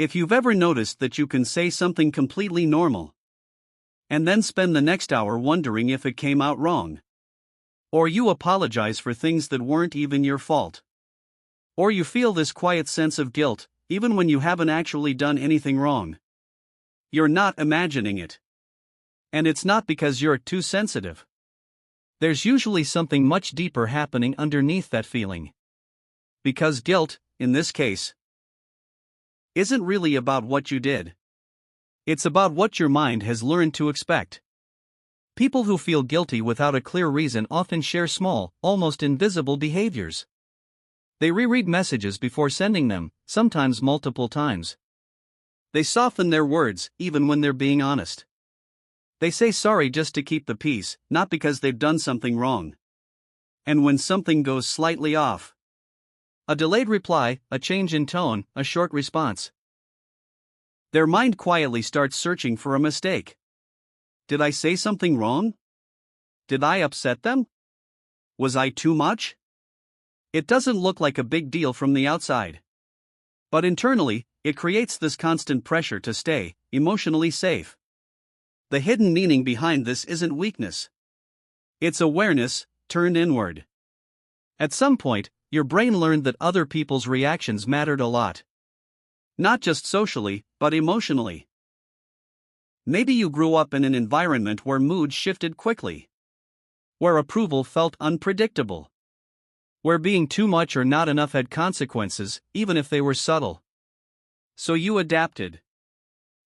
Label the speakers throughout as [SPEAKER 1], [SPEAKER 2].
[SPEAKER 1] If you've ever noticed that you can say something completely normal and then spend the next hour wondering if it came out wrong, or you apologize for things that weren't even your fault, or you feel this quiet sense of guilt even when you haven't actually done anything wrong, you're not imagining it. And it's not because you're too sensitive. There's usually something much deeper happening underneath that feeling. Because guilt, in this case, isn't really about what you did. It's about what your mind has learned to expect. People who feel guilty without a clear reason often share small, almost invisible behaviors. They reread messages before sending them, sometimes multiple times. They soften their words, even when they're being honest. They say sorry just to keep the peace, not because they've done something wrong. And when something goes slightly off, a delayed reply, a change in tone, a short response, their mind quietly starts searching for a mistake. Did I say something wrong? Did I upset them? Was I too much? It doesn't look like a big deal from the outside. But internally, it creates this constant pressure to stay emotionally safe. The hidden meaning behind this isn't weakness. It's awareness, turned inward. At some point, your brain learned that other people's reactions mattered a lot. Not just socially, but emotionally. Maybe you grew up in an environment where moods shifted quickly, where approval felt unpredictable, where being too much or not enough had consequences, even if they were subtle. So you adapted.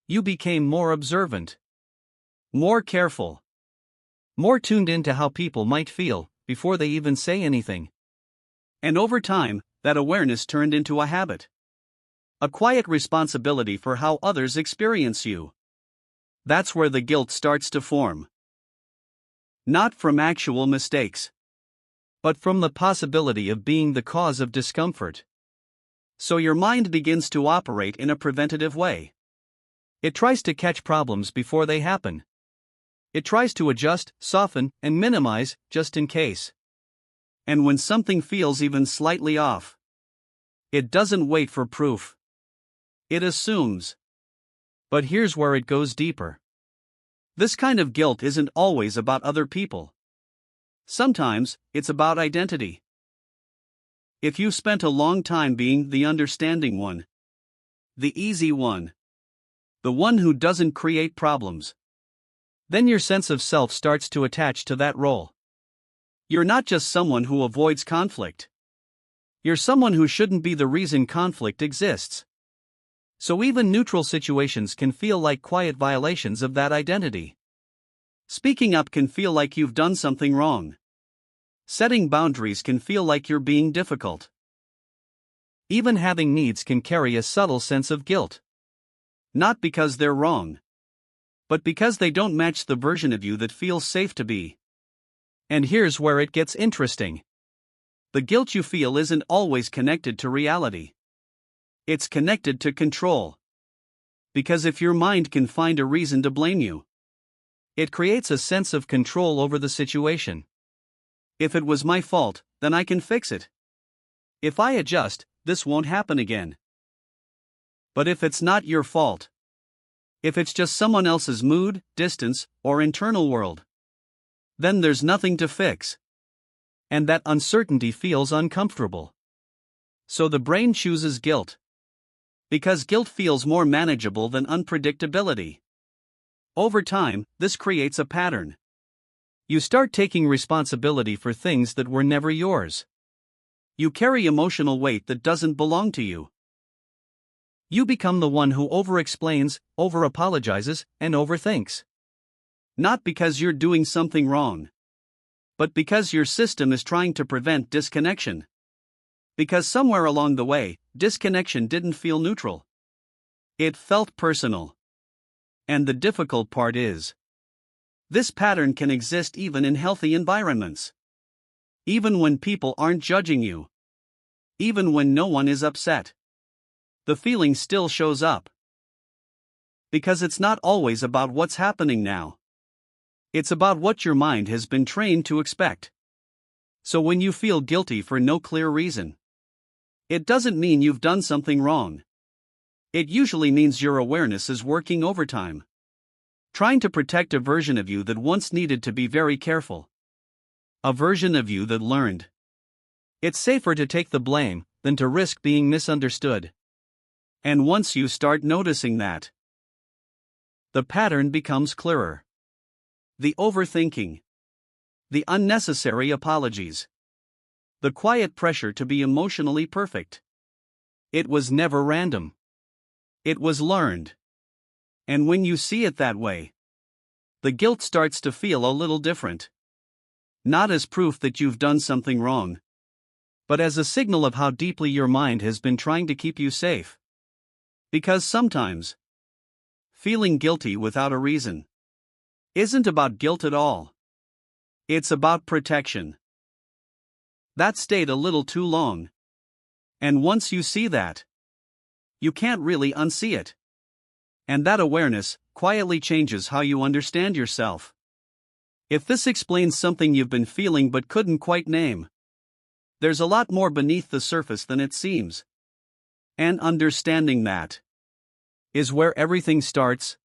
[SPEAKER 1] You became more observant, more careful, more tuned into how people might feel before they even say anything. And over time, that awareness turned into a habit. A quiet responsibility for how others experience you. That's where the guilt starts to form. Not from actual mistakes, but from the possibility of being the cause of discomfort. So your mind begins to operate in a preventative way. It tries to catch problems before they happen. It tries to adjust, soften, and minimize, just in case. And when something feels even slightly off, it doesn't wait for proof. It assumes. But here's where it goes deeper. This kind of guilt isn't always about other people. Sometimes, it's about identity. If you spent a long time being the understanding one, the easy one, the one who doesn't create problems, then your sense of self starts to attach to that role. You're not just someone who avoids conflict. You're someone who shouldn't be the reason conflict exists. So even neutral situations can feel like quiet violations of that identity. Speaking up can feel like you've done something wrong. Setting boundaries can feel like you're being difficult. Even having needs can carry a subtle sense of guilt. Not because they're wrong, but because they don't match the version of you that feels safe to be. And here's where it gets interesting. The guilt you feel isn't always connected to reality. It's connected to control. Because if your mind can find a reason to blame you, it creates a sense of control over the situation. If it was my fault, then I can fix it. If I adjust, this won't happen again. But if it's not your fault, if it's just someone else's mood, distance, or internal world, then there's nothing to fix. And that uncertainty feels uncomfortable. So the brain chooses guilt. Because guilt feels more manageable than unpredictability. Over time, this creates a pattern. You start taking responsibility for things that were never yours. You carry emotional weight that doesn't belong to you. You become the one who over-explains, over-apologizes, and overthinks. Not because you're doing something wrong, but because your system is trying to prevent disconnection. Because somewhere along the way, disconnection didn't feel neutral. It felt personal. And the difficult part is, this pattern can exist even in healthy environments. Even when people aren't judging you. Even when no one is upset. The feeling still shows up. Because it's not always about what's happening now. It's about what your mind has been trained to expect. So when you feel guilty for no clear reason, it doesn't mean you've done something wrong. It usually means your awareness is working overtime, trying to protect a version of you that once needed to be very careful. A version of you that learned it's safer to take the blame than to risk being misunderstood. And once you start noticing that, the pattern becomes clearer. The overthinking, the unnecessary apologies, the quiet pressure to be emotionally perfect. It was never random. It was learned. And when you see it that way, the guilt starts to feel a little different. Not as proof that you've done something wrong, but as a signal of how deeply your mind has been trying to keep you safe. Because sometimes, feeling guilty without a reason isn't about guilt at all. It's about protection. That stayed a little too long. And once you see that, you can't really unsee it. And that awareness quietly changes how you understand yourself. If this explains something you've been feeling but couldn't quite name, there's a lot more beneath the surface than it seems. And understanding that is where everything starts.